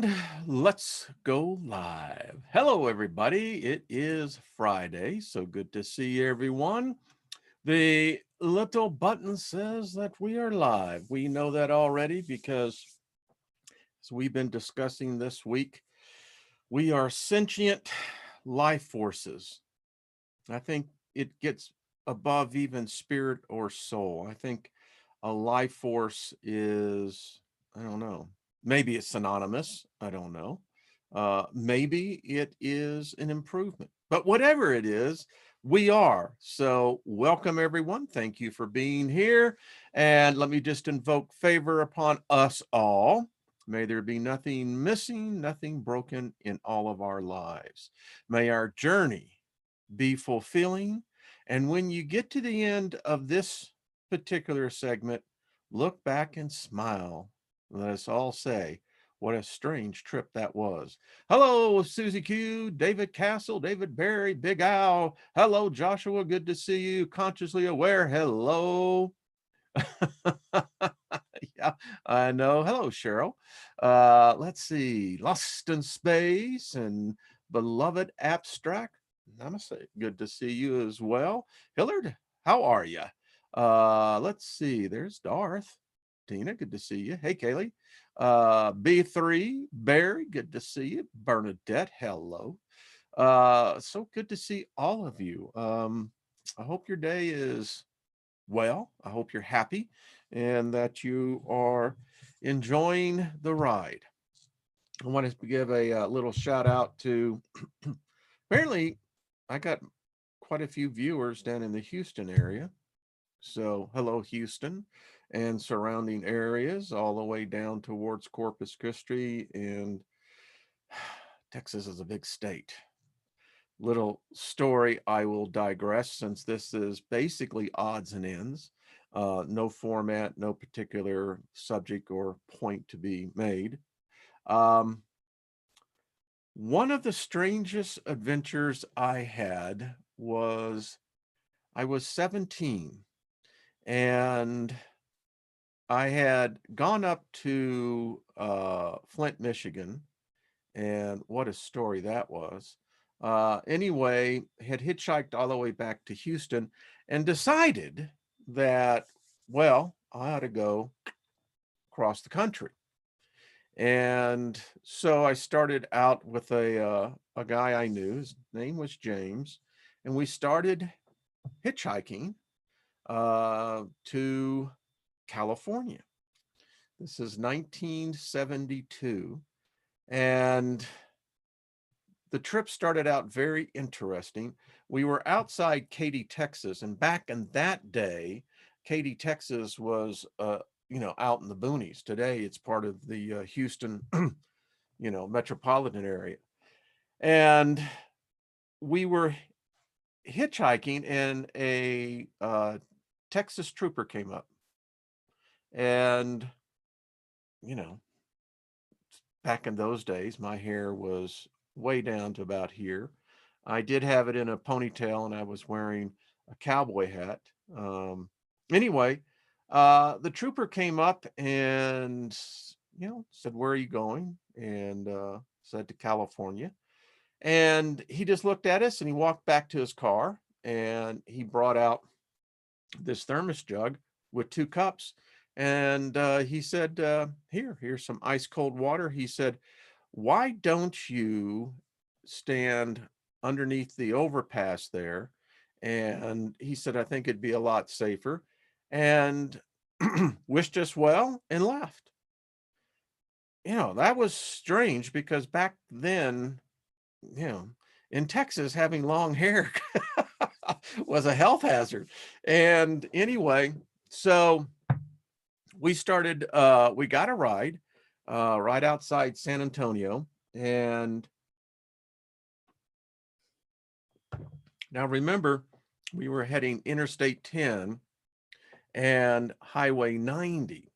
And let's go live. Hello, everybody. It is Friday, so good to see everyone. The little button says that we are live. We know that already because, as we've been discussing this week, we are sentient life forces. I think it gets above even spirit or soul. I think a life force is, I don't know, maybe it's synonymous. I don't know. Maybe it is an improvement, but whatever it is, we are. So, welcome everyone. Thank you for being here. And let me just invoke favor upon us all. May there be nothing missing, nothing broken in all of our lives. May our journey be fulfilling. And when you get to the end of this particular segment, look back and smile. Let us all say, what a strange trip that was. Hello, Susie Q, David Castle, David Barry, Big Al. Hello, Joshua. Good to see you. Consciously aware. Hello. Yeah, I know. Hello, Cheryl. Let's see. Lost in Space and Beloved Abstract. Namaste. Good to see you as well. Hillard, how are you? Let's see. There's Darth. Tina, good to see you. Hey, Kaylee. B3, Barry, good to see you. Bernadette, hello. So good to see all of you. I hope your day is well. I hope you're happy and that you are enjoying the ride. I want to give a little shout out to apparently I got quite a few viewers down in the Houston area. So, hello, Houston and surrounding areas, all the way down towards Corpus Christi. And Texas is a big state. Little story, I will digress since this is basically odds and ends. No format, no particular subject or point to be made. Um, one of the strangest adventures I had was I was 17 and I had gone up to Flint, Michigan, and what a story that was. Anyway, had hitchhiked all the way back to Houston and decided that, well, I ought to go across the country. And so I started out with a guy I knew. His name was James, and we started hitchhiking to California. This is 1972, and the trip started out very interesting. We were outside Katy, Texas, and back in that day, Katy, Texas was, out in the boonies. Today, it's part of the Houston, metropolitan area. And we were hitchhiking, and a Texas trooper came up, and you know, back in those days, my hair was way down to about here. I did have it in a ponytail and I was wearing a cowboy hat. Anyway, the trooper came up and, said, "Where are you going?" And said to California. And he just looked at us and he walked back to his car and he brought out this thermos jug with two cups. And he said, here's some ice cold water. He said, "Why don't you stand underneath the overpass there?" And he said, "I think it'd be a lot safer." And wished us well and left. That was strange because back then, you know, in Texas, having long hair was a health hazard. And anyway, so we got a ride right outside San Antonio. And now remember, we were heading Interstate 10 and Highway 90.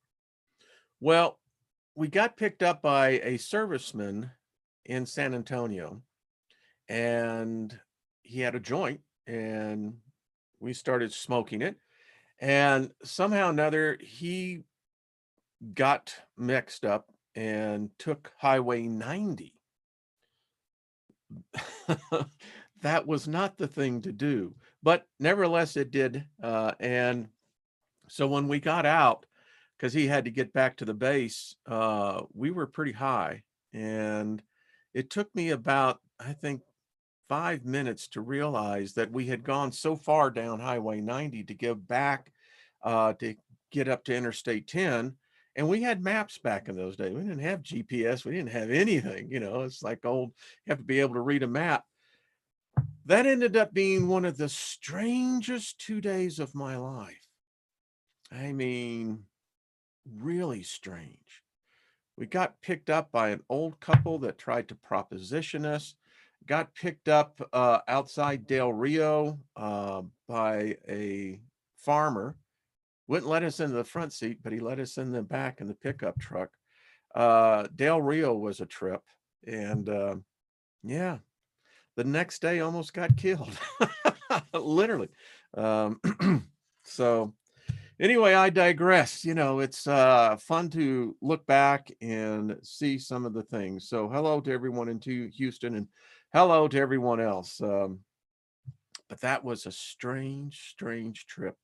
Well, we got picked up by a serviceman in San Antonio, and he had a joint, and we started smoking it. And somehow or another, he got mixed up and took Highway 90. That was not the thing to do, but nevertheless it did. And so when we got out, because he had to get back to the base, we were pretty high, and it took me about, I think, 5 minutes to realize that we had gone so far down Highway 90 to go back to get up to Interstate 10. And we had maps back in those days. We didn't have GPS. We didn't have anything. It's like old, you have to be able to read a map. That ended up being one of the strangest 2 days of my life. I mean, really strange. We got picked up by an old couple that tried to proposition us, got picked up outside Del Rio by a farmer. Wouldn't let us into the front seat, but he let us in the back in the pickup truck. Del Rio was a trip. And yeah, the next day almost got killed, literally. Um, so anyway, I digress. It's fun to look back and see some of the things. So hello to everyone in Houston, and hello to everyone else. But that was a strange, strange trip.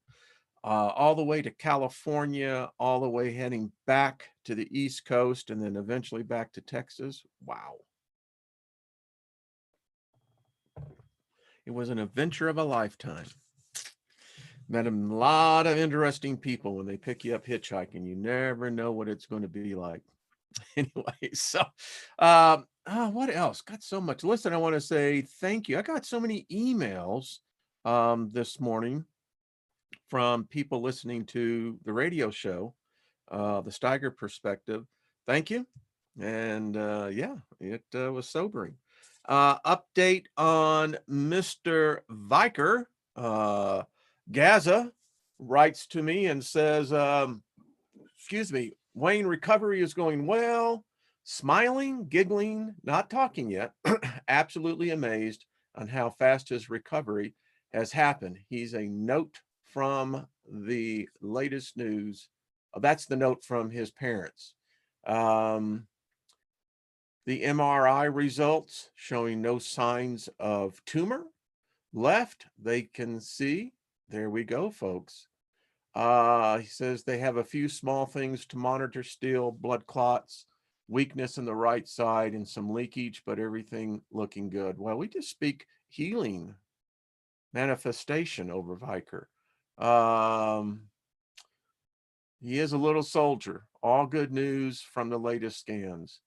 All the way to California, all the way heading back to the East Coast, and then eventually back to Texas. Wow. It was an adventure of a lifetime. Met a lot of interesting people when they pick you up hitchhiking. You never know what it's going to be like. Anyway, so what else? Got so much. Listen, I want to say thank you. I got so many emails this morning from people listening to the radio show, the Steiger Perspective. Thank you. And yeah, it was sobering. Update on Mr. Viker. Gaza writes to me and says, excuse me, Wayne, recovery is going well. Smiling, giggling, not talking yet. Absolutely amazed on how fast his recovery has happened. He's a note from the latest news. That's the note from his parents. The MRI results showing no signs of tumor left. They can see. There we go, folks. He says they have a few small things to monitor still, blood clots, weakness in the right side, and some leakage, but everything looking good. Well, we just speak healing manifestation over Viker. He is a little soldier. All good news from the latest scans.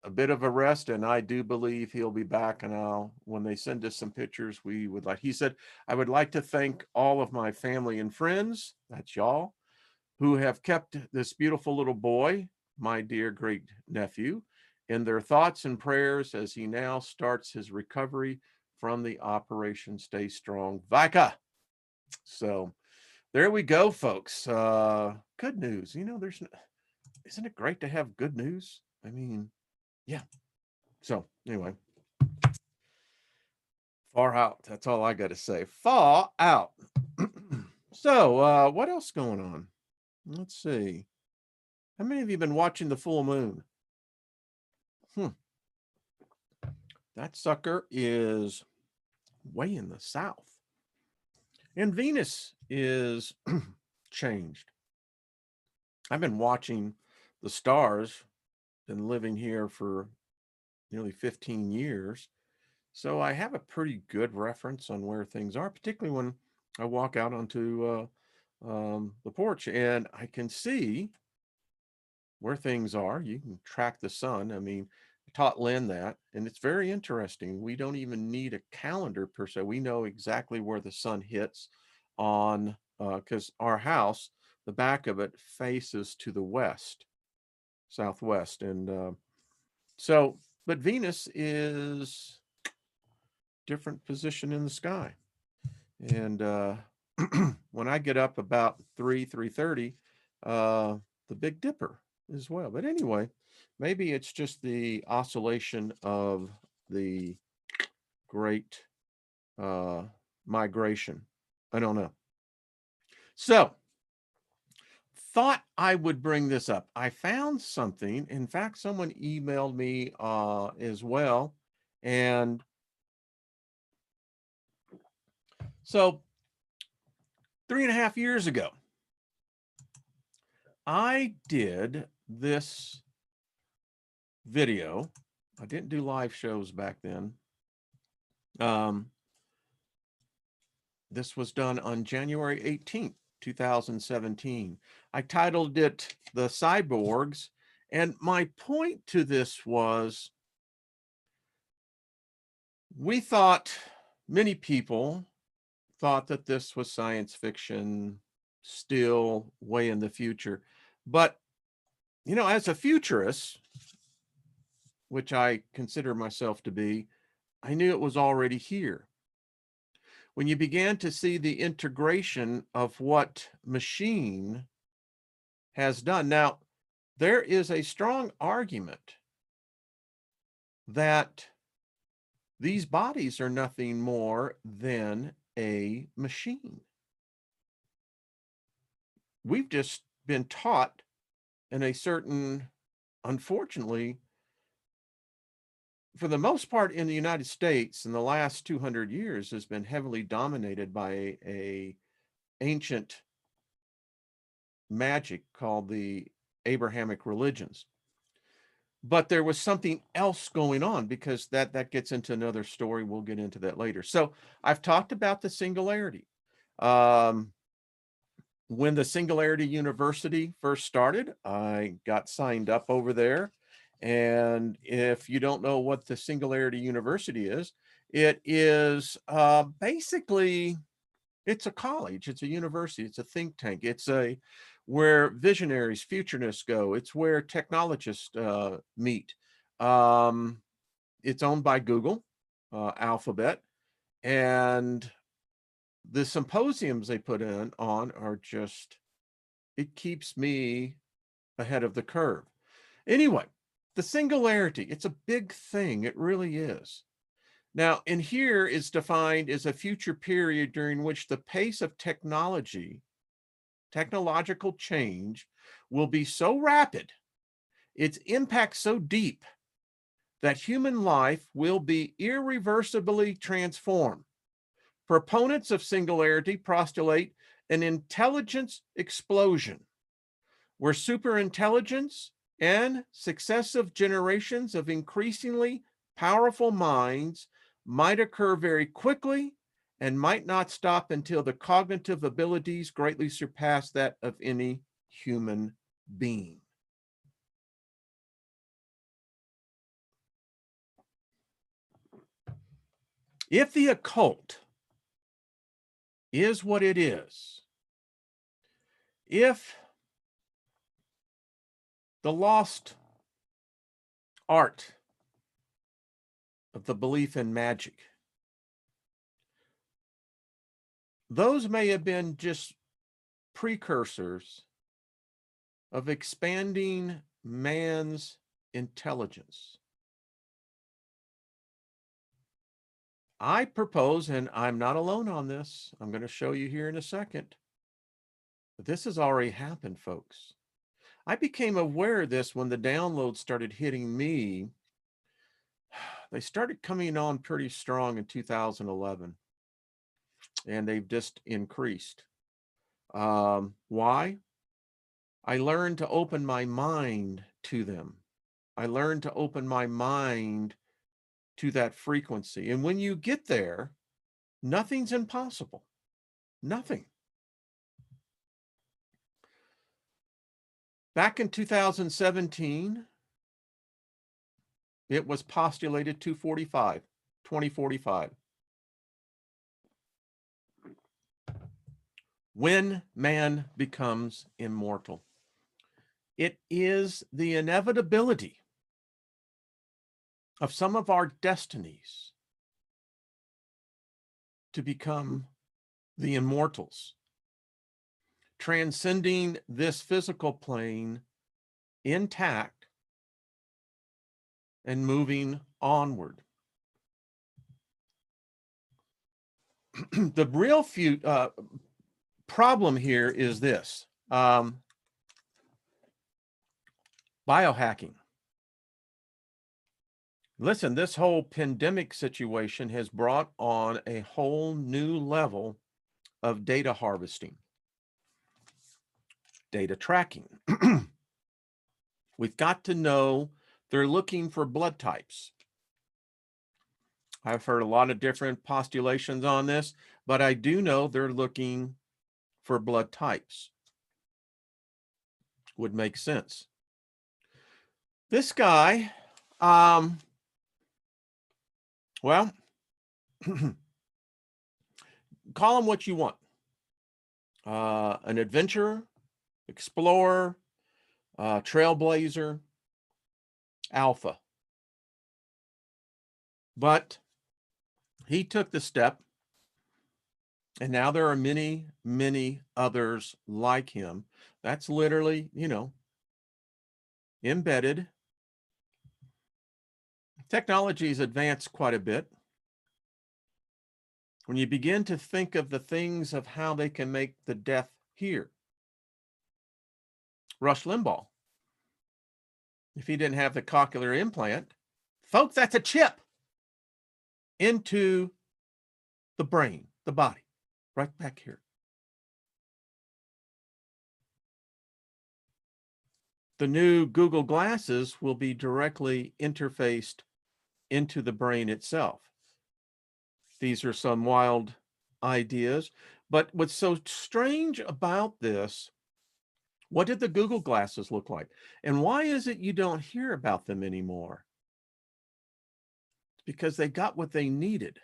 A bit of a rest, and I do believe he'll be back. And when they send us some pictures, he said, I would like to thank all of my family and friends, that's y'all, who have kept this beautiful little boy, my dear great nephew, in their thoughts and prayers as he now starts his recovery from the operation. Stay strong, Vika. So there we go, folks. Good news. Isn't it great to have good news? I mean, yeah. So anyway, far out. That's all I got to say. Far out. So what else going on? Let's see. How many of you been watching the full moon? That sucker is way in the south. And Venus is changed. I've been watching the stars, been living here for nearly 15 years. So I have a pretty good reference on where things are, particularly when I walk out onto the porch and I can see where things are. You can track the sun. I mean, I taught Lynn that, and it's very interesting. We don't even need a calendar per se. We know exactly where the sun hits on, because our house, the back of it faces to the west, southwest. And but Venus is different position in the sky. And when I get up about 3:30, the Big Dipper as well. But anyway, maybe it's just the oscillation of the great migration. I don't know. So thought I would bring this up. I found something. In fact, someone emailed me as well. And so 3.5 years ago, I did this video. I didn't do live shows back then. This was done on January 18th, 2017. I titled it The Cyborgs. And my point to this was, many people thought that this was science fiction, still way in the future. But, as a futurist, which I consider myself to be, I knew it was already here. When you began to see the integration of what machine has done. Now, there is a strong argument that these bodies are nothing more than a machine. We've just been taught in a certain, unfortunately, for the most part in the United States in the last 200 years has been heavily dominated by a ancient magic called the Abrahamic religions. But there was something else going on, because that gets into another story. We'll get into that later. So I've talked about the singularity. When the Singularity University first started, I got signed up over there. And if you don't know what the Singularity University is, it is basically, it's a college, it's a university, it's a think tank, it's where visionaries, futurists go. It's where technologists meet. It's owned by Google, Alphabet, and the symposiums they put on are just, it keeps me ahead of the curve. Anyway, the singularity, it's a big thing. It really is. Now, in here is defined as a future period during which the pace of technological change will be so rapid, its impact so deep, that human life will be irreversibly transformed. Proponents of singularity postulate an intelligence explosion, where superintelligence and successive generations of increasingly powerful minds might occur very quickly and might not stop until the cognitive abilities greatly surpass that of any human being. If the occult is what it is, if the lost art of the belief in magic, those may have been just precursors of expanding man's intelligence. I propose, and I'm not alone on this, I'm going to show you here in a second, but this has already happened, folks. I became aware of this when the downloads started hitting me. They started coming on pretty strong in 2011, and they've just increased. Why? I learned to open my mind to them. I learned to open my mind to that frequency. And when you get there, nothing's impossible. Nothing. Back in 2017, it was postulated 2045. When man becomes immortal, it is the inevitability of some of our destinies to become the immortals, transcending this physical plane intact and moving onward. The real problem here is this. Biohacking. Listen, this whole pandemic situation has brought on a whole new level of data harvesting, data tracking. We've got to know they're looking for blood types. I've heard a lot of different postulations on this, but I do know they're looking for blood types. Would make sense. This guy, well, call him what you want. An adventurer, explorer, trailblazer, alpha. But he took the step, and now there are many, many others like him. That's literally, embedded. Technology's advanced quite a bit. When you begin to think of the things of how they can make the death here. Rush Limbaugh, if he didn't have the cochlear implant, folks, that's a chip into the brain, the body, right back here. The new Google glasses will be directly interfaced into the brain itself. These are some wild ideas, but what's so strange about this, what did the Google glasses look like? And why is it you don't hear about them anymore? Because they got what they needed.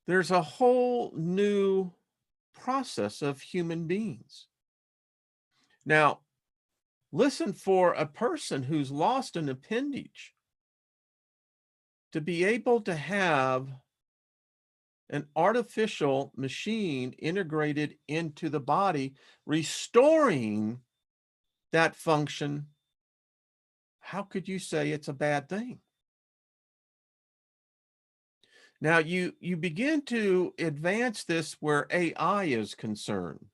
There's a whole new process of human beings. Now, listen, for a person who's lost an appendage, to be able to have an artificial machine integrated into the body, restoring that function, how could you say it's a bad thing? Now, you begin to advance this where AI is concerned.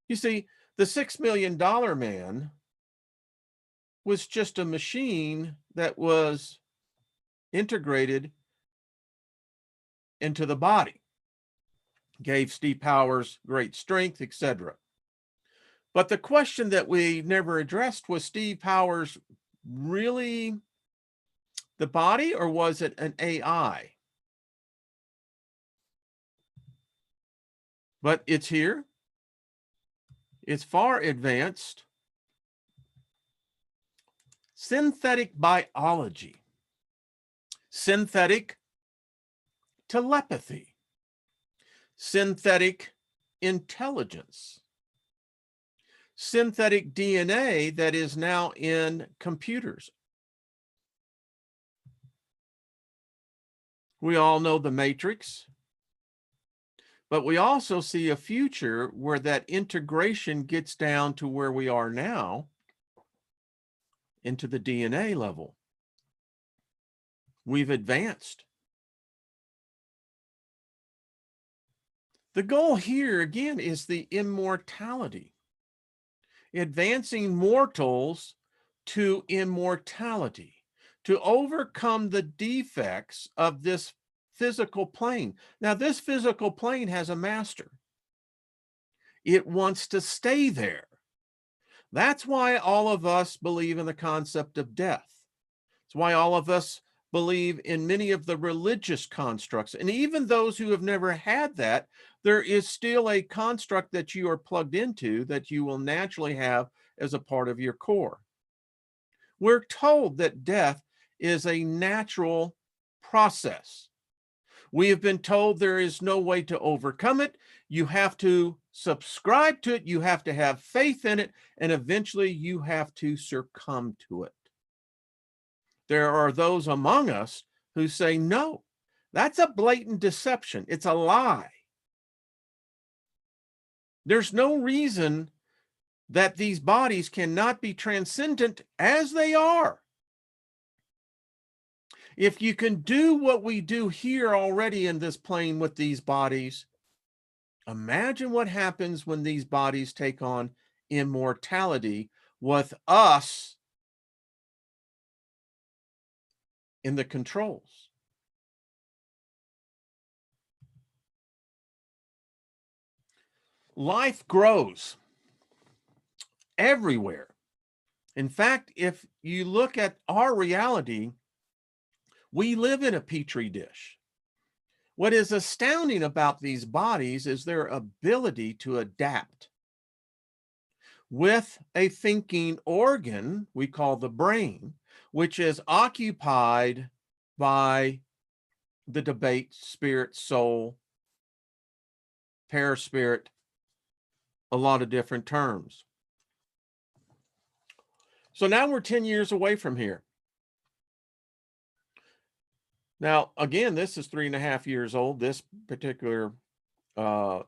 You see, the $6 million man was just a machine that was integrated into the body, gave Steve Powers great strength, etc. But the question that we never addressed, was Steve Powers really the body, or was it an AI? But it's here. It's far advanced. Synthetic biology, synthetic telepathy, synthetic intelligence, synthetic DNA that is now in computers. We all know the Matrix, but we also see a future where that integration gets down to where we are now, into the DNA level. We've advanced. The goal here, again, is the immortality. Advancing mortals to immortality, to overcome the defects of this physical plane. Now, this physical plane has a master. It wants to stay there. That's why all of us believe in the concept of death. It's why all of us believe in many of the religious constructs. And even those who have never had that, there is still a construct that you are plugged into that you will naturally have as a part of your core. We're told that death is a natural process. We have been told there is no way to overcome it. You have to subscribe to it. You have to have faith in it. And eventually you have to succumb to it. There are those among us who say, no, that's a blatant deception. It's a lie. There's no reason that these bodies cannot be transcendent as they are. If you can do what we do here already in this plane with these bodies, imagine what happens when these bodies take on immortality with us in the controls. Life grows everywhere. In fact, if you look at our reality, we live in a petri dish. What is astounding about these bodies is their ability to adapt. With a thinking organ we call the brain, which is occupied by the debate spirit, soul, paraspirit, a lot of different terms. So now we're 10 years away from here. Now, again, this is 3.5 years old. This particular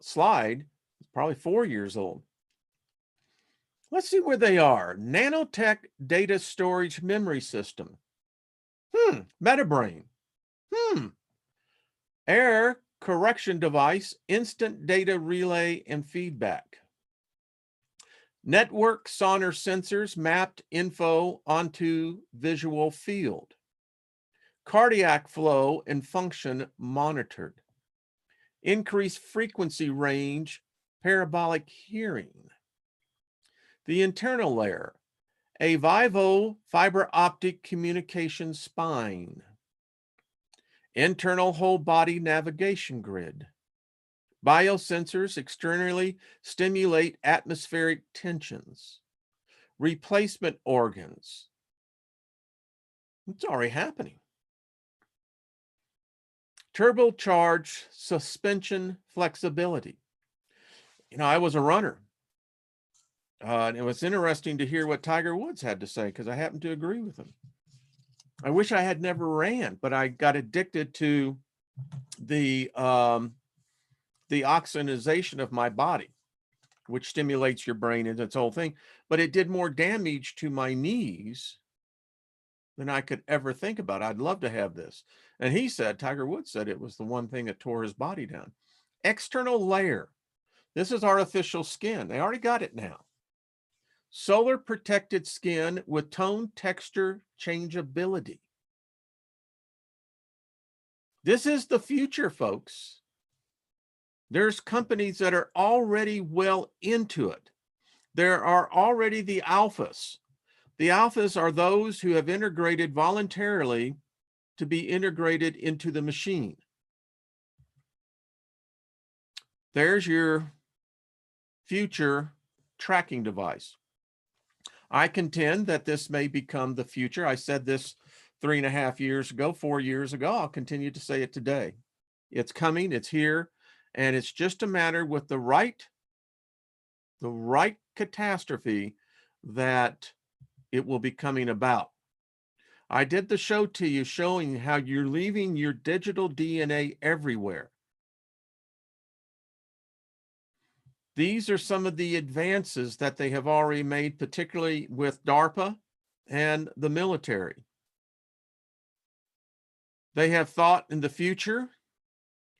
slide is probably 4 years old. Let's see where they are. Nanotech data storage memory system. Metabrain. Error correction device, instant data relay and feedback. Network sonar sensors mapped info onto visual field. Cardiac flow and function monitored. Increased frequency range, parabolic hearing. The internal layer, a Vivo fiber optic communication spine. Internal whole body navigation grid. Biosensors externally stimulate atmospheric tensions. Replacement organs. It's already happening. Turbocharged suspension flexibility. You know, I was a runner. And it was interesting to hear what Tiger Woods had to say because I happen to agree with him. I wish I had never ran, but I got addicted to the oxygenation of my body, which stimulates your brain and its whole thing. But it did more damage to my knees than I could ever think about. I'd love to have this. And he said, Tiger Woods said it was the one thing that tore his body down. External layer. This is artificial skin. They already got it now. Solar protected skin with tone texture changeability. This is the future, folks. There's companies that are already well into it. There are already the alphas. The alphas are those who have integrated voluntarily to be integrated into the machine. There's your future tracking device. I contend that this may become the future. I said this 3.5 years ago, 4 years ago. I'll continue to say it today. It's coming, it's here, and it's just a matter with the right catastrophe that it will be coming about. I did the show to you showing how you're leaving your digital DNA everywhere. These are some of the advances that they have already made, particularly with DARPA and the military. They have thought in the future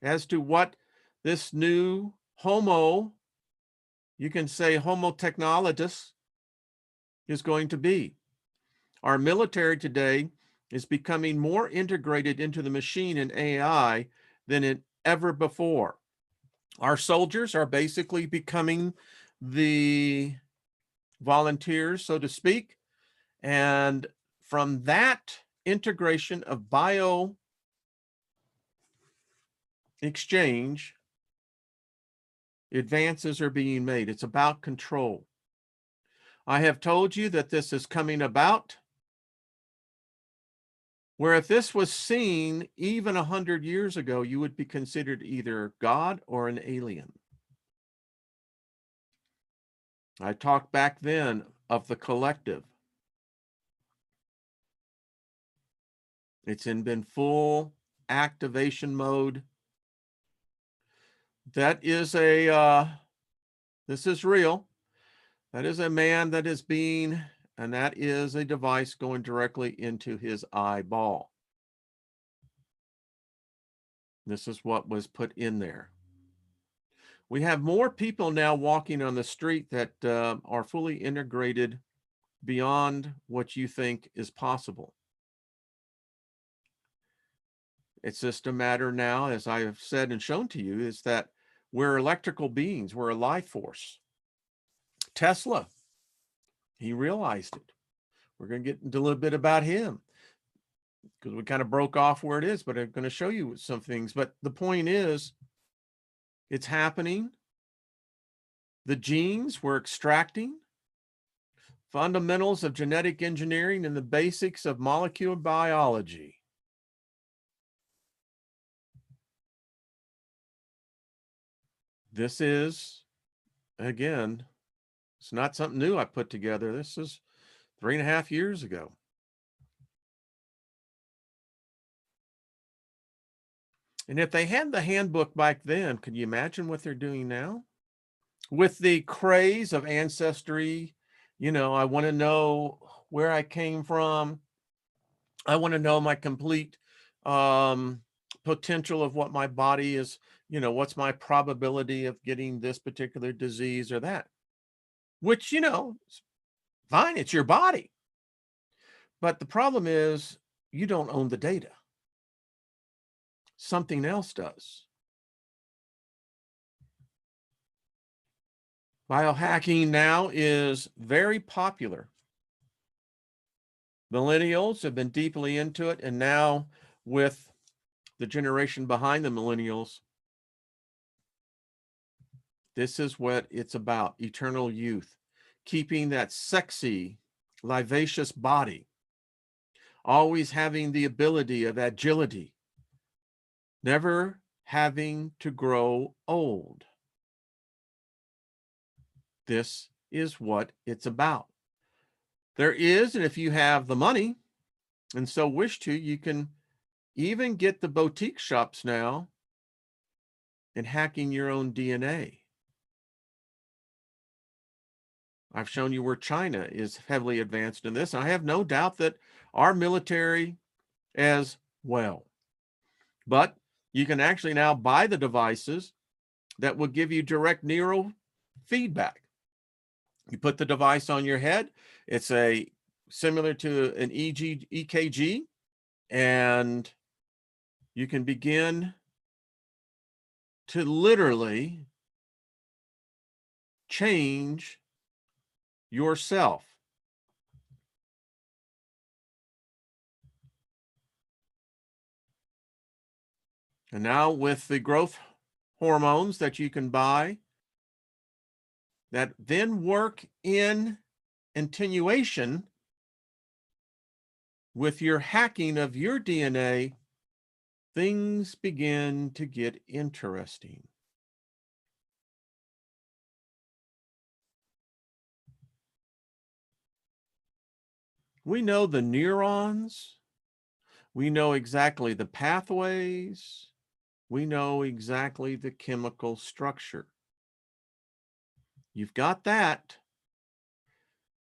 as to what this new Homo, you can say Homo technologus, is going to be. Our military today is becoming more integrated into the machine and AI than ever before. Our soldiers are basically becoming the volunteers, so to speak. And from that integration of bio exchange, advances are being made. It's about control. I have told you that this is coming about where if this was seen even 100 years ago, you would be considered either God or an alien. I talked back then of the collective. It's been full activation mode. That is this is real. That is a man that is being, and that is a device going directly into his eyeball. This is what was put in there. We have more people now walking on the street that are fully integrated beyond what you think is possible. It's just a matter now, as I have said and shown to you, is that we're electrical beings, we're a life force. Tesla, he realized it. We're going to get into a little bit about him because we kind of broke off where it is, but I'm going to show you some things. But the point is, it's happening. The genes we're extracting, fundamentals of genetic engineering, and the basics of molecular biology. This is, again, it's not something new I put together. This is 3.5 years ago. And if they had the handbook back then, can you imagine what they're doing now? With the craze of ancestry, I want to know where I came from. I want to know my complete potential of what my body is, what's my probability of getting this particular disease or that, which, fine, it's your body. But the problem is you don't own the data. Something else does. Biohacking now is very popular. Millennials have been deeply into it, and now with the generation behind the millennials, this is what it's about: eternal youth, keeping that sexy, vivacious body, always having the ability of agility, never having to grow old. This is what it's about. There is, and if you have the money and so wish to, you can even get the boutique shops now and hacking your own DNA. I've shown you where China is heavily advanced in this. And I have no doubt that our military as well. But you can actually now buy the devices that will give you direct neural feedback. You put the device on your head. It's similar to an EKG, and you can begin to literally change yourself. And now with the growth hormones that you can buy that then work in attenuation with your hacking of your DNA, things begin to get interesting. We know the neurons. We know exactly the pathways. We know exactly the chemical structure. You've got that.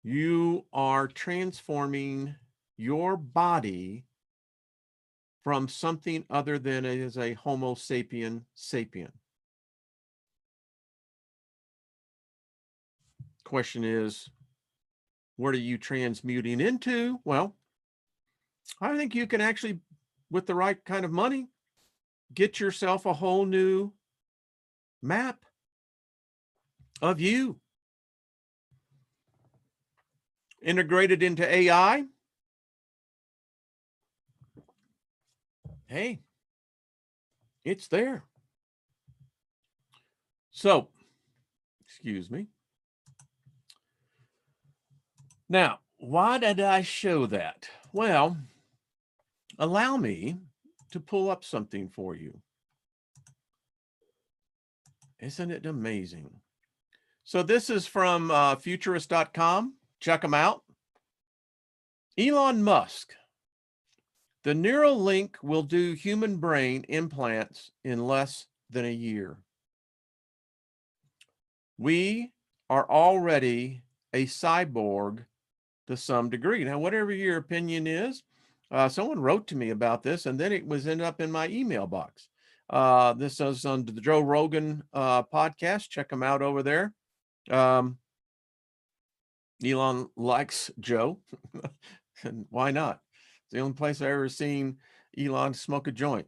You are transforming your body from something other than as a Homo sapien sapien. Question is, what are you transmuting into? Well, I think you can actually, with the right kind of money, get yourself a whole new map of you. Integrated into AI. Hey, it's there. So, excuse me. Now, why did I show that? Well, allow me to pull up something for you. Isn't it amazing? So this is from futurist.com. Check them out. Elon Musk. The neural link will do human brain implants in less than a year. We are already a cyborg to some degree. Now, whatever your opinion is, someone wrote to me about this, and then it was ended up in my email box. This is on the Joe Rogan podcast. Check him out over there. Elon likes Joe, and why not? It's the only place I've ever seen Elon smoke a joint,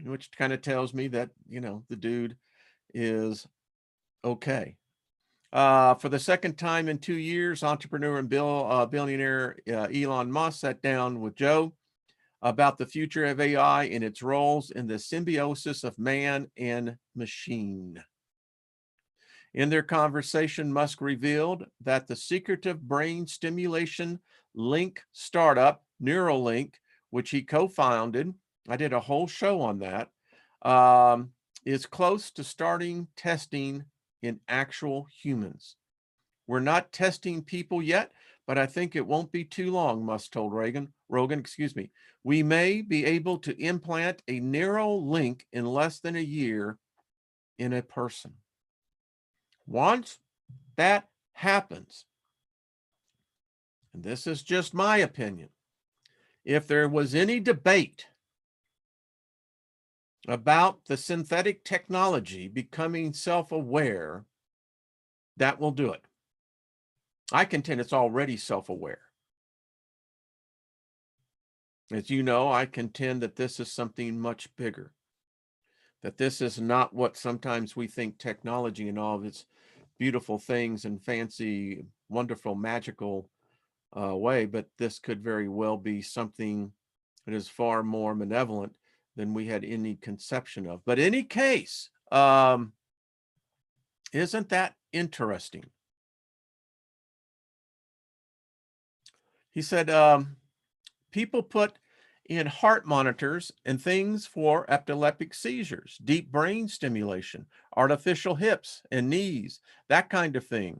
which kind of tells me that, the dude is okay. For the second time in 2 years, entrepreneur and billionaire Elon Musk sat down with Joe about the future of AI and its roles in the symbiosis of man and machine. In their conversation, Musk revealed that the secretive brain stimulation link startup, Neuralink, which he co-founded, I did a whole show on that, is close to starting testing in actual humans. We're not testing people yet, but I think it won't be too long, Musk told Rogan, we may be able to implant a Neuralink in less than a year in a person. Once that happens, and this is just my opinion, if there was any debate about the synthetic technology becoming self-aware, that will do it. I contend it's already self-aware. As you know, I contend that this is something much bigger, that this is not what sometimes we think technology and all of its beautiful things and fancy, wonderful, magical way, but this could very well be something that is far more malevolent than we had any conception of. But in any case, isn't that interesting? He said, people put in heart monitors and things for epileptic seizures, deep brain stimulation, artificial hips and knees, that kind of thing.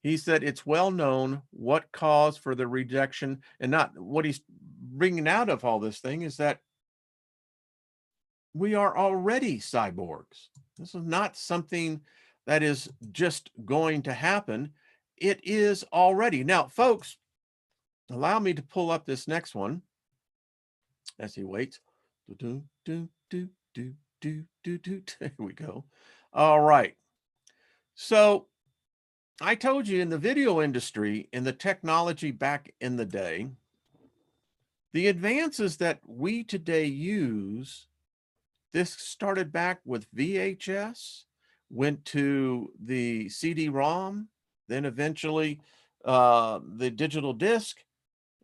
He said it's well known what cause for the rejection, and not what he's bringing out of all this thing is that we are already cyborgs. This is not something that is just going to happen. It is already. Now, folks, allow me to pull up this next one as he waits. Here we go. All right. So I told you in the video industry, in the technology back in the day, the advances that we today use, this started back with VHS, went to the CD-ROM, then eventually the digital disc,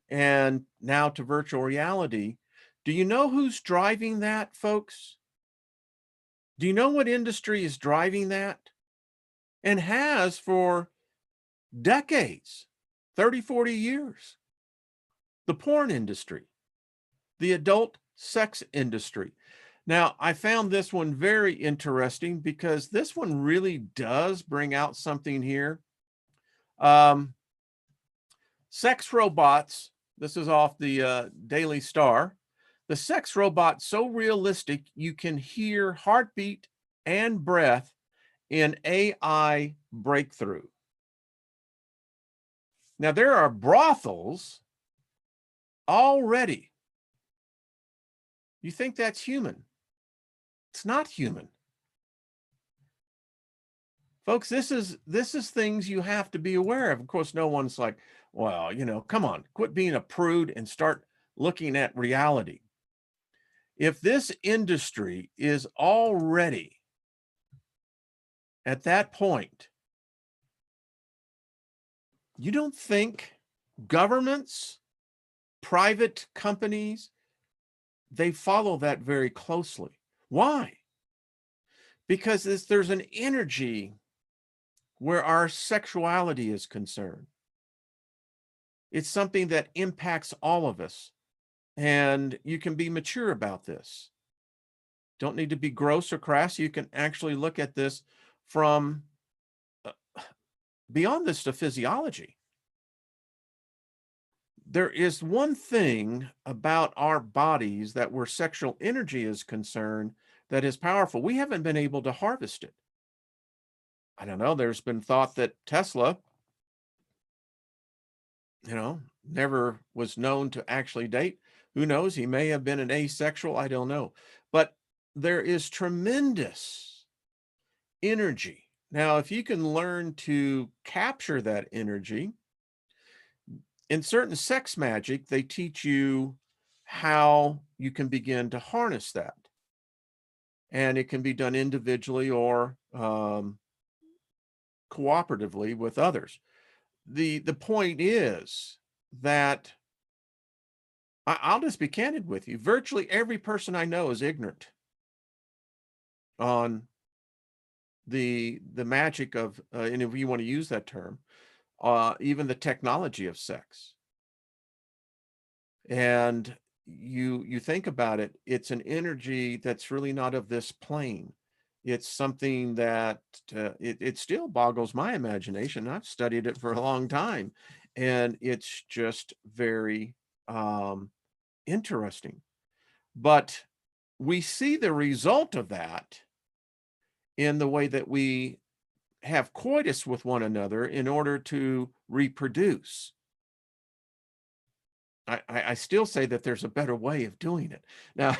and now to virtual reality. Do you know who's driving that, folks? Do you know what industry is driving that? And has for decades, 30, 40 years. The porn industry, the adult sex industry. Now, I found this one very interesting because this one really does bring out something here. Sex robots, this is off the Daily Star. The sex robot so realistic you can hear heartbeat and breath in AI breakthrough. Now, there are brothels already. You think that's human? It's not human. Folks, this is things you have to be aware of. Of course, no one's like, well, come on, quit being a prude and start looking at reality. If this industry is already at that point, you don't think governments, private companies, they follow that very closely. Why? Because there's an energy where our sexuality is concerned. It's something that impacts all of us. And you can be mature about this. Don't need to be gross or crass. You can actually look at this from beyond this to physiology. There is one thing about our bodies that where sexual energy is concerned that is powerful. We haven't been able to harvest it. I don't know. There's been thought that Tesla, never was known to actually date. Who knows? He may have been an asexual. I don't know. But there is tremendous energy. Now, if you can learn to capture that energy, in certain sex magic, they teach you how you can begin to harness that. And it can be done individually or cooperatively with others. The point is that I'll just be candid with you. Virtually every person I know is ignorant on the magic of, and if you want to use that term, even the technology of sex. And you think about it, it's an energy that's really not of this plane. It's something that it still boggles my imagination. I've studied it for a long time, and it's just very interesting. But we see the result of that in the way that we have coitus with one another in order to reproduce. I still say that there's a better way of doing it. Now,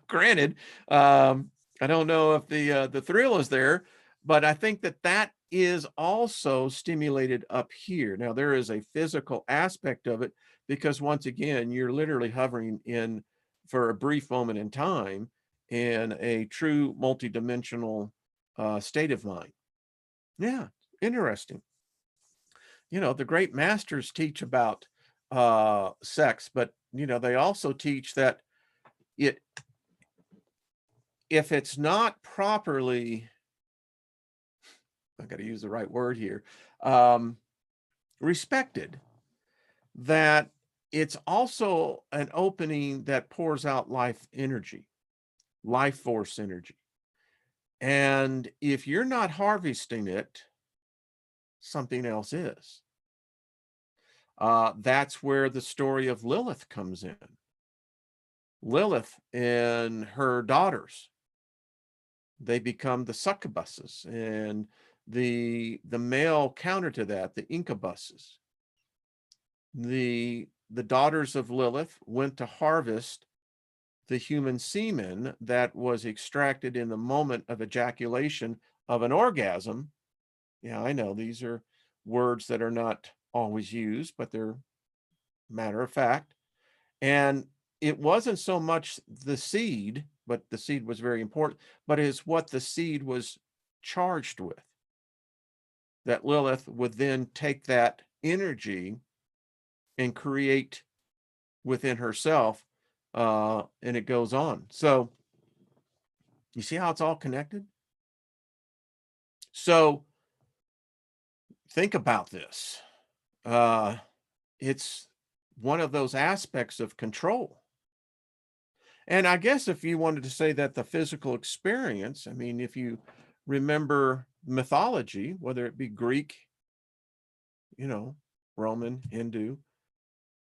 granted, I don't know if the thrill is there, but I think that that is also stimulated up here. Now, there is a physical aspect of it because once again, you're literally hovering in for a brief moment in time in a true multidimensional state of mind. Yeah, interesting. The great masters teach about sex, but they also teach that it if it's not properly, I got to use the right word here, um, respected, that it's also an opening that pours out life energy, life force energy. And if you're not harvesting it, something else is. That's where the story of Lilith comes in. Lilith and her daughters, they become the succubuses, and the male counter to that, the incubuses. The daughters of Lilith went to harvest the human semen that was extracted in the moment of ejaculation of an orgasm. Yeah, I know these are words that are not always used, but they're matter of fact. And it wasn't so much the seed, but the seed was very important, but is what the seed was charged with. That Lilith would then take that energy and create within herself, and it goes on. So you see how it's all connected? So think about this. Uh, it's one of those aspects of control. And I guess if you wanted to say that the physical experience, I mean, if you remember mythology, whether it be Greek, you know, Roman, Hindu,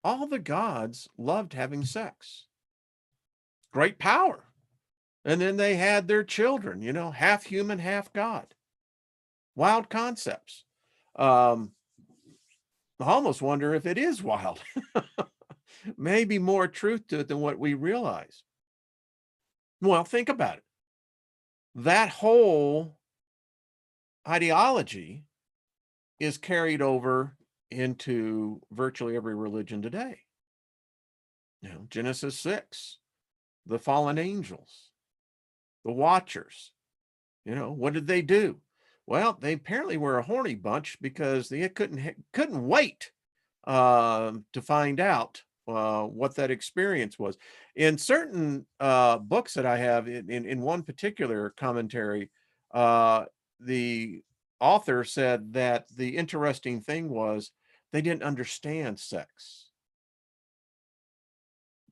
all the gods loved having sex. Great power. And then they had their children, half human, half God. Wild concepts. I almost wonder if it is wild. Maybe more truth to it than what we realize. Well, think about it. That whole ideology is carried over into virtually every religion today. Genesis 6, the fallen angels, the watchers, what did they do? Well, they apparently were a horny bunch because they couldn't wait to find out what that experience was. In certain books that I have, in one particular commentary, the author said that the interesting thing was they didn't understand sex,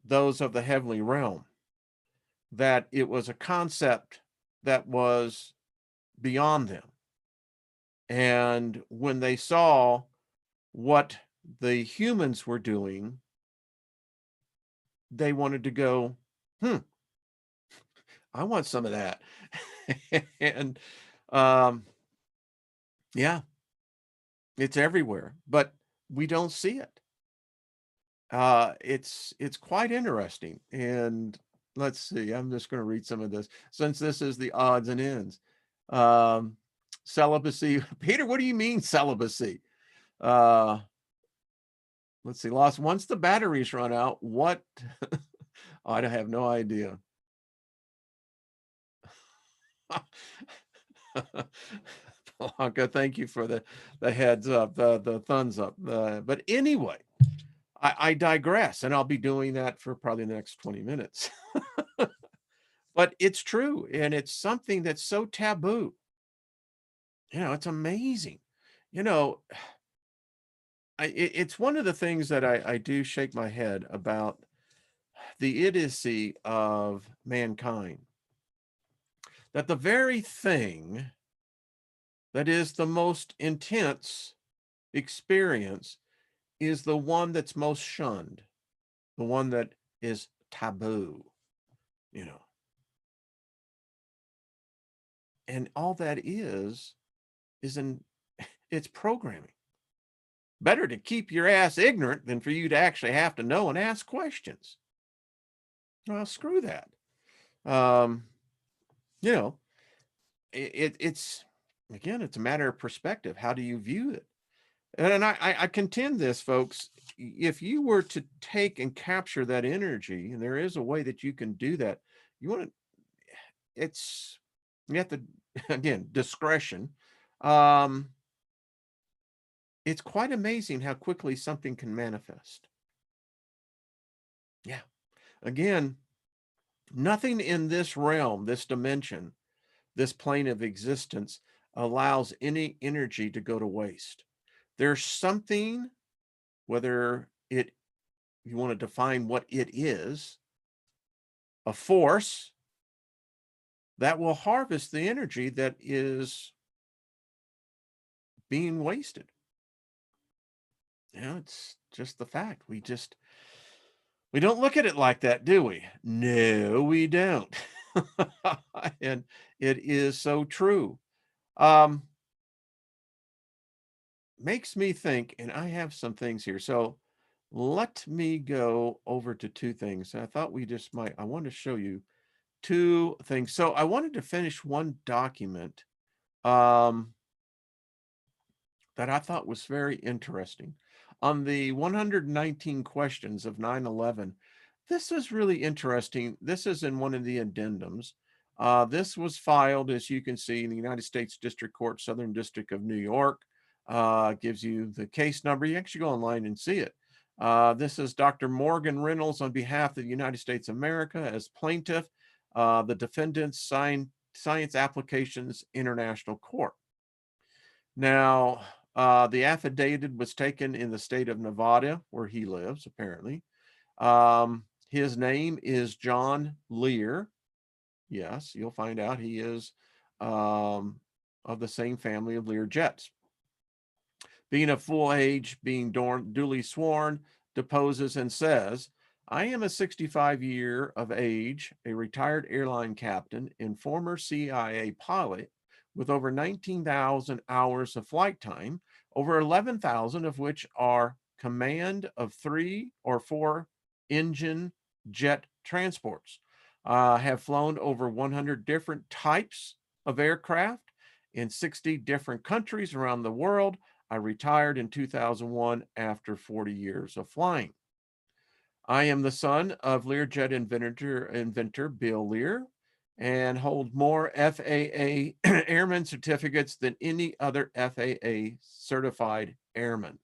those of the heavenly realm, that it was a concept that was beyond them. And when they saw what the humans were doing, they wanted to go, I want some of that. And um, yeah, it's everywhere, but we don't see it. It's quite interesting. And let's see. I'm just going to read some of this since this is the odds and ends. Um, Celibacy. Peter, what do you mean celibacy? Uh, let's see. Lost once the batteries run out. What? I have no idea. Blanca, thank you for the heads up, the thumbs up. But anyway, I digress, and I'll be doing that for probably the next 20 minutes. But it's true, and it's something that's so taboo. It's amazing. You know, it's one of the things that I do shake my head about the idiocy of mankind. That the very thing that is the most intense experience is the one that's most shunned, the one that is taboo, you know. And all that is in it's programming. Better to keep your ass ignorant than for you to actually have to know and ask questions. Well, screw that. Um, you know, it's again, it's a matter of perspective. How do you view it? And I contend this, folks. If you were to take and capture that energy, and there is a way that you can do that, you want to, it's, you have to, again, discretion. Um, it's quite amazing how quickly something can manifest. Yeah. Again, nothing in this realm, this dimension, this plane of existence allows any energy to go to waste. There's something, whether it, you want to define what it is, a force that will harvest the energy that is being wasted. It's just the fact. We don't look at it like that, do we? No, we don't. And it is so true. Um, Makes me think, and I have some things here. So let me go over to two things. I thought we just might, I want to show you two things. So I wanted to finish one document um, that I thought was very interesting. On the 119 questions of 9/11, this was really interesting. This is in one of the addendums. This was filed, as you can see, in the United States District Court, Southern District of New York. Gives you the case number. You actually go online and see it. This is Dr. Morgan Reynolds on behalf of the United States of America as plaintiff, the defendant's Science Applications International Court. Now, the affidavit was taken in the state of Nevada, where he lives, apparently. His name is John Lear. Yes, you'll find out he is of the same family of Lear jets. Being of full age, being duly sworn, deposes and says, I am a 65-year of age, a retired airline captain and former CIA pilot with over 19,000 hours of flight time, over 11,000 of which are command of 3 or 4 engine jet transports. Have flown over 100 different types of aircraft in 60 different countries around the world. I retired in 2001 after 40 years of flying. I am the son of Learjet inventor Bill Lear and hold more FAA airman certificates than any other FAA certified airman.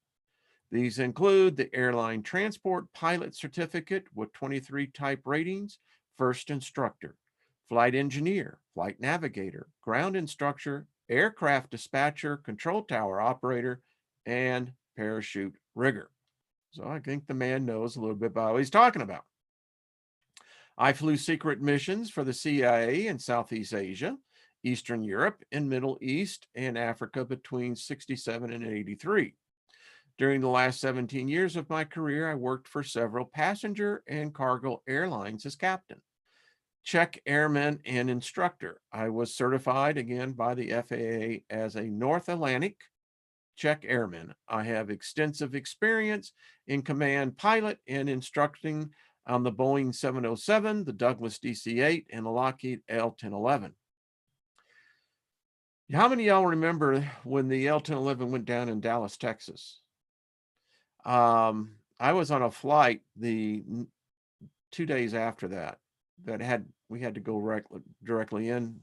These include the Airline Transport Pilot Certificate with 23 type ratings, First Instructor, Flight Engineer, Flight Navigator, Ground Instructor, Aircraft Dispatcher, Control Tower Operator, and Parachute Rigger. So I think the man knows a little bit about what he's talking about. I flew secret missions for the CIA in Southeast Asia, Eastern Europe, and Middle East and Africa between 67 and 83. During the last 17 years of my career, I worked for several passenger and cargo airlines as captain, check airman, and instructor. I was certified again by the FAA as a North Atlantic check airman. I have extensive experience in command pilot and instructing on the Boeing 707, the Douglas DC-8, and the Lockheed L-1011. How many of y'all remember when the L-1011 went down in Dallas, Texas? I was on a flight the 2 days after that we had to go directly in,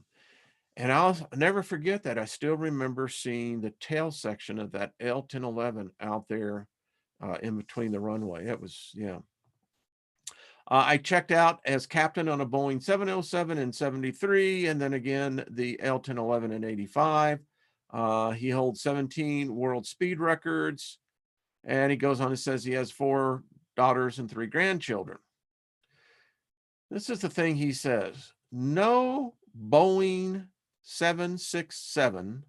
and I'll never forget that. I still remember seeing the tail section of that L-1011 out there in between the runway. It was, yeah. I checked out as captain on a Boeing 707 in 73, and then again the L-1011 in 85. He holds 17 world speed records, and he goes on and says he has 4 daughters and 3 grandchildren. This is the thing he says: no Boeing 767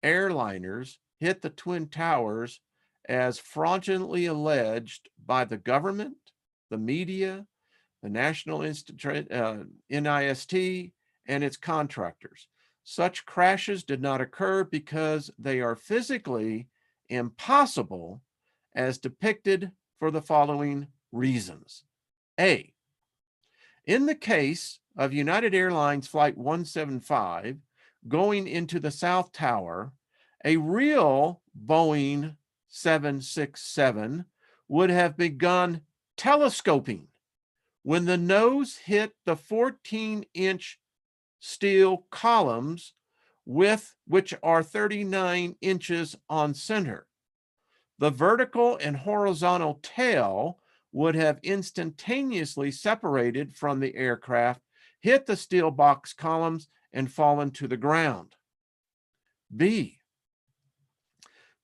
airliners hit the Twin Towers as fraudulently alleged by the government, the media, the National NIST, and its contractors. Such crashes did not occur because they are physically impossible, as depicted for the following reasons. A, in the case of United Airlines Flight 175 going into the South Tower, a real Boeing 767 would have begun telescoping when the nose hit the 14-inch steel columns, which are 39 inches on center. The vertical and horizontal tail would have instantaneously separated from the aircraft, hit the steel box columns, and fallen to the ground. B,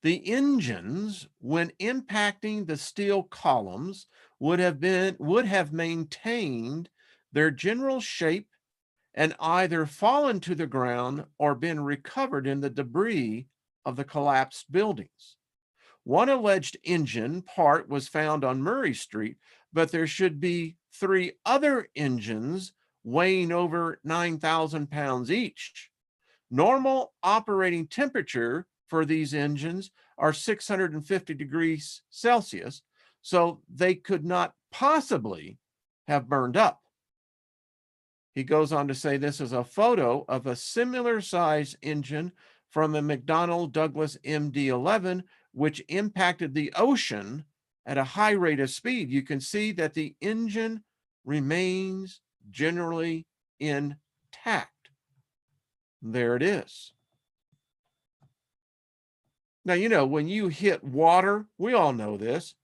the engines, when impacting the steel columns, would have maintained their general shape and either fallen to the ground or been recovered in the debris of the collapsed buildings. One alleged engine part was found on Murray Street, but there should be 3 other engines weighing over 9,000 pounds each. Normal operating temperature for these engines are 650 degrees Celsius, so they could not possibly have burned up. He goes on to say this is a photo of a similar size engine from a McDonnell Douglas MD-11, which impacted the ocean at a high rate of speed. You can see that the engine remains generally intact. There it is. Now, you know, when you hit water, we all know this.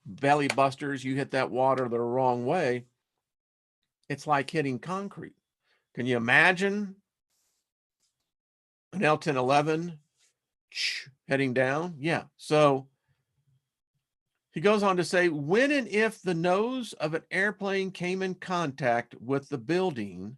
Belly busters, you hit that water the wrong way, it's like hitting concrete. Can you imagine an L-1011 heading down? Yeah. So he goes on to say, when and if the nose of an airplane came in contact with the building,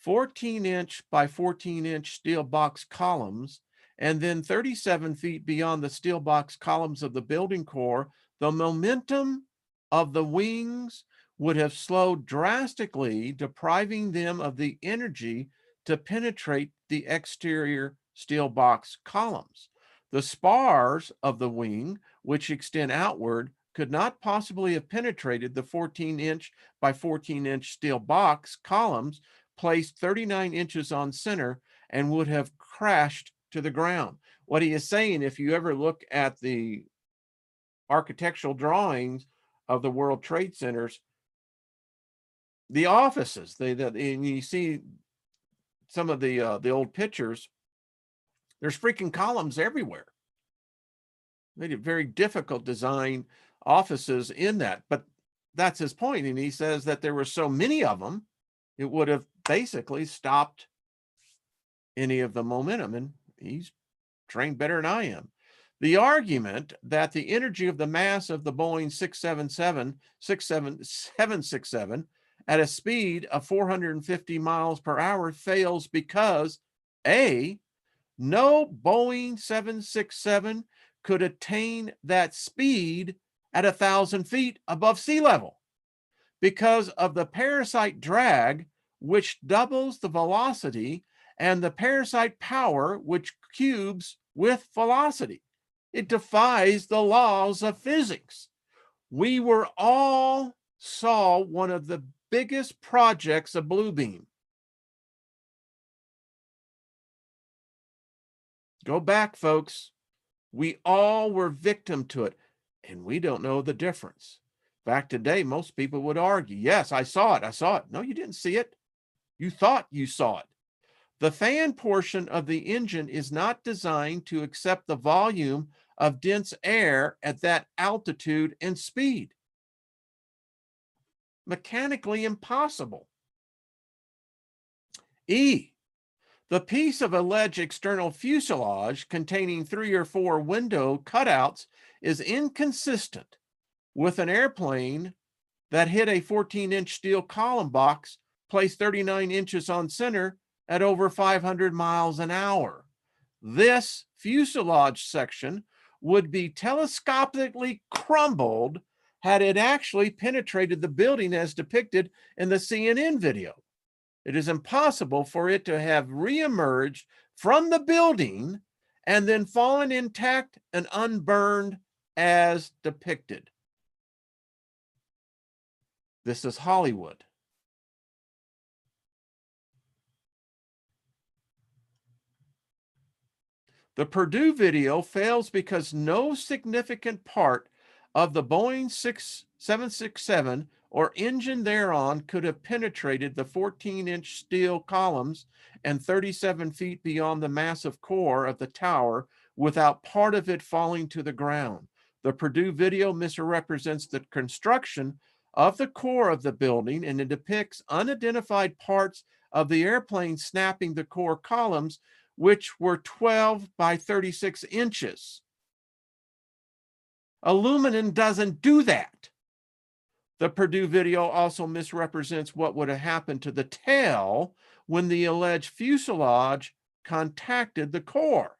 14-inch by 14-inch steel box columns, and then 37 feet beyond the steel box columns of the building core, the momentum of the wings would have slowed drastically, depriving them of the energy to penetrate the exterior steel box columns. The spars of the wing, which extend outward, could not possibly have penetrated the 14-inch by 14-inch steel box columns placed 39 inches on center and would have crashed to the ground. What he is saying, if you ever look at the architectural drawings of the World Trade Centers, the offices, and you see some of the old pictures, there's freaking columns everywhere. Made it very difficult to design offices in that, but that's his point. And he says that there were so many of them, it would have basically stopped any of the momentum. And he's trained better than I am. The argument that the energy of the mass of the Boeing 767 at a speed of 450 miles per hour fails because A, no Boeing 767 could attain that speed at 1,000 feet above sea level because of the parasite drag, which doubles the velocity, and the parasite power, which cubes with velocity. It defies the laws of physics. We were all saw one of the biggest projects of Bluebeam. Go back, folks. We all were victim to it, and we don't know the difference. Back today, most people would argue, yes, I saw it. I saw it. No, you didn't see it. You thought you saw it. The fan portion of the engine is not designed to accept the volume of dense air at that altitude and speed. Mechanically impossible. E, the piece of alleged external fuselage containing 3 or 4 window cutouts is inconsistent with an airplane that hit a 14-inch steel column box placed 39 inches on center at over 500 miles an hour. This fuselage section would be telescopically crumbled had it actually penetrated the building as depicted in the CNN video. It is impossible for it to have reemerged from the building and then fallen intact and unburned as depicted. This is Hollywood. The Purdue video fails because no significant part of the Boeing 767 or engine thereon could have penetrated the 14-inch steel columns and 37 feet beyond the massive core of the tower without part of it falling to the ground. The Purdue video misrepresents the construction of the core of the building, and it depicts unidentified parts of the airplane snapping the core columns, which were 12 by 36 inches. Aluminum doesn't do that. The Purdue video also misrepresents what would have happened to the tail when the alleged fuselage contacted the core.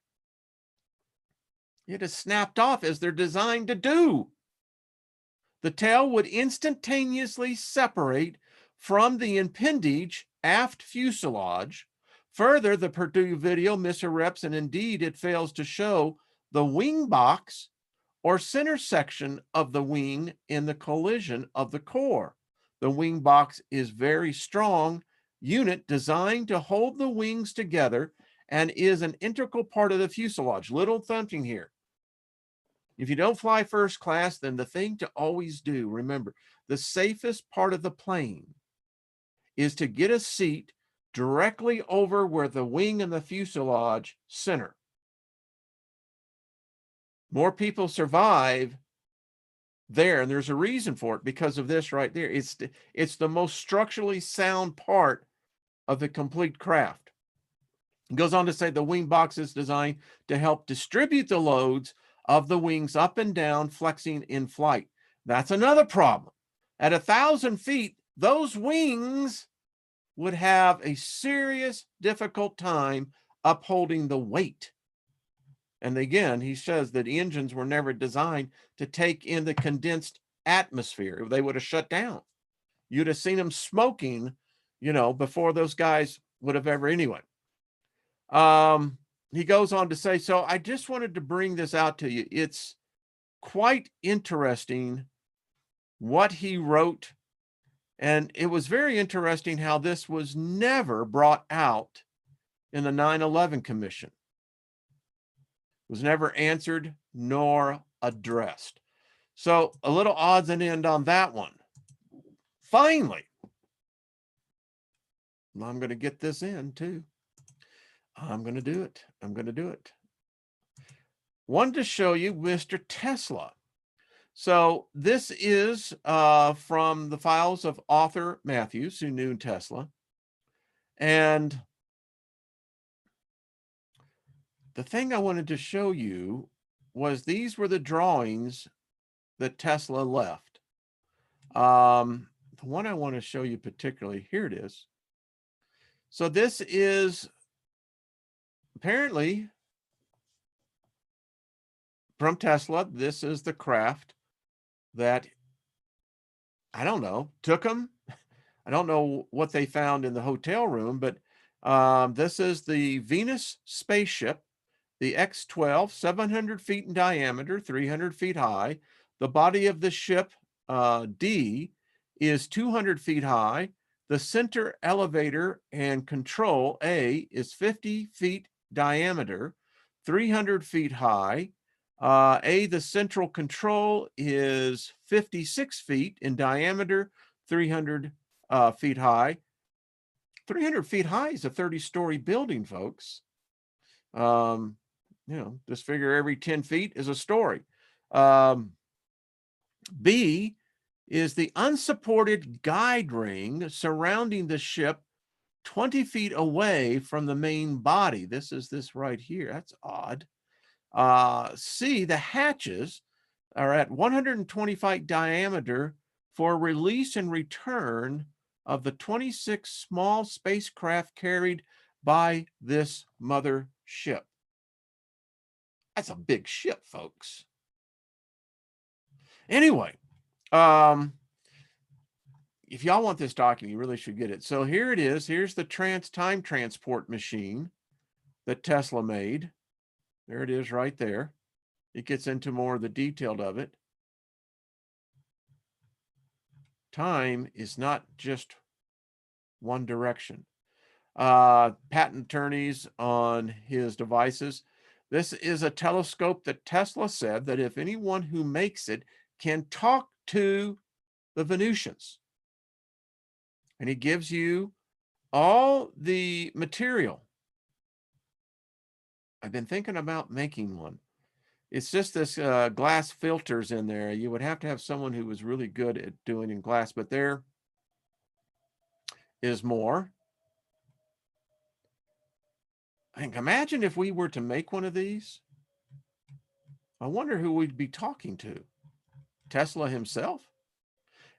It is snapped off as they're designed to do. The tail would instantaneously separate from the impinging aft fuselage. Further, the Purdue video misreps, and indeed it fails to show the wing box or center section of the wing in the collision of the core. The wing box is very strong unit designed to hold the wings together and is an integral part of the fuselage. Little thumping here. If you don't fly first class, then the thing to always do, remember, the safest part of the plane is to get a seat directly over where the wing and the fuselage center. More people survive there, and there's a reason for it because of this right there. It's the most structurally sound part of the complete craft. It goes on to say the wing box is designed to help distribute the loads of the wings up and down, flexing in flight. That's another problem. At 1,000 feet, those wings would have a serious, difficult time upholding the weight. And again, he says that engines were never designed to take in the condensed atmosphere. They would have shut down. You'd have seen them smoking, before those guys would have ever anyway. He goes on to say, so I just wanted to bring this out to you. It's quite interesting what he wrote. And it was very interesting how this was never brought out in the 9/11 Commission. It was never answered nor addressed. So a little odds and end on that one. Finally, I'm going to get this in too. I'm going to do it. Wanted to show you Mr. Tesla. So this is from the files of Arthur Matthews, who knew Tesla. And the thing I wanted to show you was these were the drawings that Tesla left. The one I want to show you particularly, here it is. So this is apparently from Tesla. This is the craft that, I don't know, took them. I don't know what they found in the hotel room, but this is the Venus spaceship. the X-12, 700 feet in diameter, 300 feet high. The body of the ship, D, is 200 feet high. The center elevator and control, A, is 50 feet diameter, 300 feet high. The central control is 56 feet in diameter, 300 feet high. 300 feet high is a 30-story building, folks. Just figure every 10 feet is a story. B is the unsupported guide ring surrounding the ship 20 feet away from the main body. This is this right here. That's odd. C, the hatches are at 120 feet diameter for release and return of the 26 small spacecraft carried by this mother ship. That's a big ship, folks. Anyway, if y'all want this document, you really should get it. So here it is. Here's the time transport machine that Tesla made. There it is right there. It gets into more of the detail of it. Time is not just one direction. Patent attorneys on his devices. This is a telescope that Tesla said that if anyone who makes it can talk to the Venusians, and he gives you all the material. I've been thinking about making one. It's just this glass filters in there. You would have to have someone who was really good at doing in glass, but there is more. I think, imagine if we were to make one of these. I wonder who we'd be talking to. Tesla himself.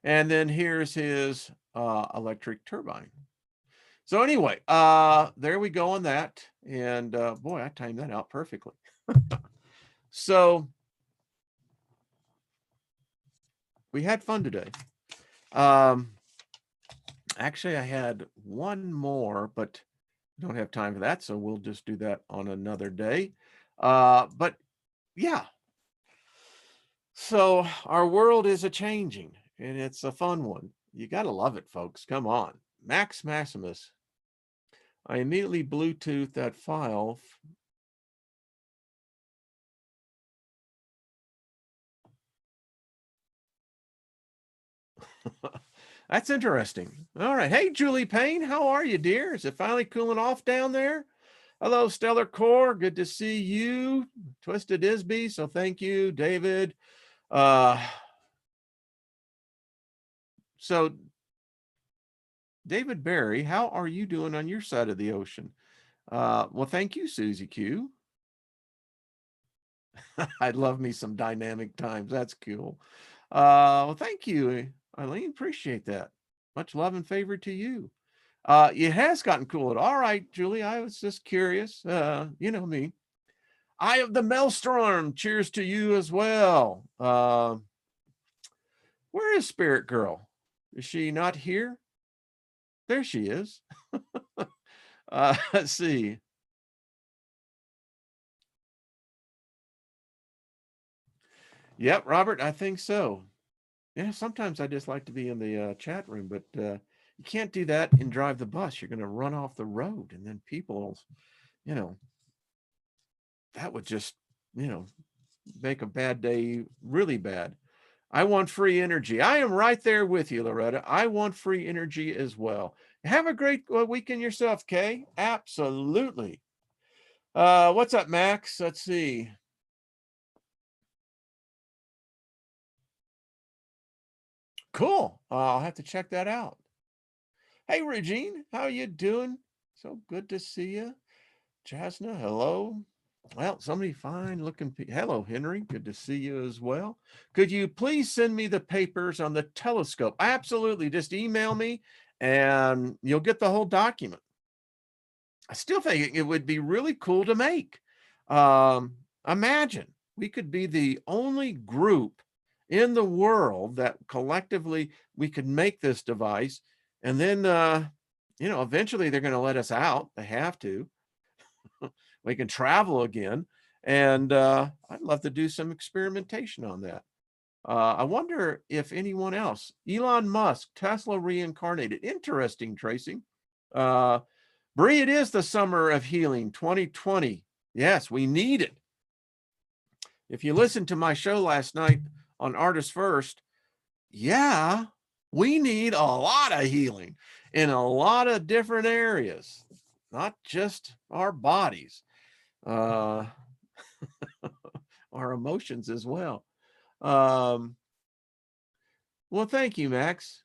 And then here's his electric turbine. So anyway, there we go on that. And boy, I timed that out perfectly. So we had fun today. Actually, I had one more, but don't have time for that. So we'll just do that on another day. But yeah. So our world is a-changing, and it's a fun one. You got to love it, folks. Come on. Max Maximus. I immediately Bluetooth that file. That's interesting. All right. Hey, Julie Payne, how are you, dear? Is it finally cooling off down there? Hello, Stellar Core. Good to see you. Twisted Isby. So thank you, David. So David Barry, how are you doing on your side of the ocean? Well, thank you, Susie Q. I'd love me some dynamic times. That's cool. Well, thank you, Eileen. Appreciate that. Much love and favor to you. It has gotten cooler. All right, Julie, I was just curious. You know me. Eye of the Maelstrom. Cheers to you as well. Where is Spirit Girl? Is she not here? There she is. Let's see. Yep, Robert, I think so. Yeah, sometimes I just like to be in the chat room, but you can't do that and drive the bus. You're going to run off the road, and then people, that would just, make a bad day really bad. I want free energy. I am right there with you, Loretta. I want free energy as well. Have a great weekend yourself, Kay. Absolutely. What's up, Max? Let's see. Cool. I'll have to check that out. Hey, Regine, how you doing? So good to see you. Jasna, hello. Well, somebody fine looking. Hello, Henry. Good to see you as well. Could you please send me the papers on the telescope? Absolutely. Just email me and you'll get the whole document. I still think it would be really cool to make. Imagine we could be the only group in the world that collectively we could make this device. And then, eventually they're going to let us out. They have to. we can travel again. And I'd love to do some experimentation on that. I wonder if anyone else, Elon Musk, Tesla reincarnated. Interesting, Tracy. Bree, it is the summer of healing, 2020. Yes, we need it. If you listened to my show last night on Artists First, yeah, we need a lot of healing in a lot of different areas, not just our bodies, our emotions as well. Well, thank you, Max.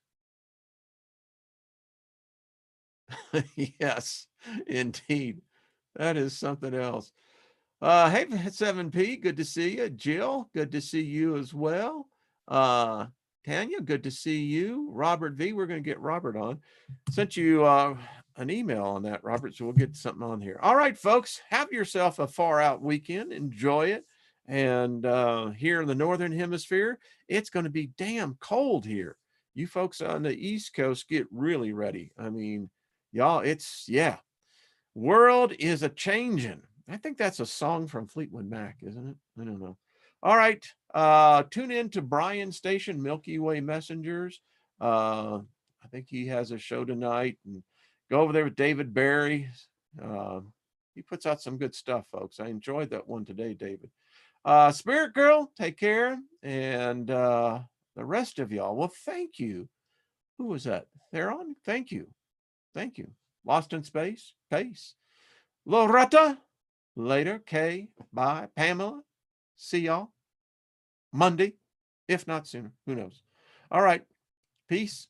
Yes, indeed. That is something else. Hey, 7P, good to see you. Jill, good to see you as well. Tanya, good to see you. Robert V, we're going to get Robert on. Sent you an email on that, Robert, so we'll get something on here. All right, folks, have yourself a far out weekend. Enjoy it. And here in the Northern Hemisphere, it's going to be damn cold here. You folks on the East Coast, get really ready. I mean, y'all, yeah. World is a changing. I think that's a song from Fleetwood Mac, isn't it? I don't know. All right. Tune in to Brian's station, Milky Way Messengers. I think he has a show tonight. And go over there with David Barry. He puts out some good stuff, folks. I enjoyed that one today, David. Spirit Girl, take care. And the rest of y'all, well, thank you. Who was that? Theron? Thank you. Thank you. Lost in Space, Pace. Loretta, later. Kay, bye. Pamela, see y'all Monday, if not sooner. Who knows? All right. Peace.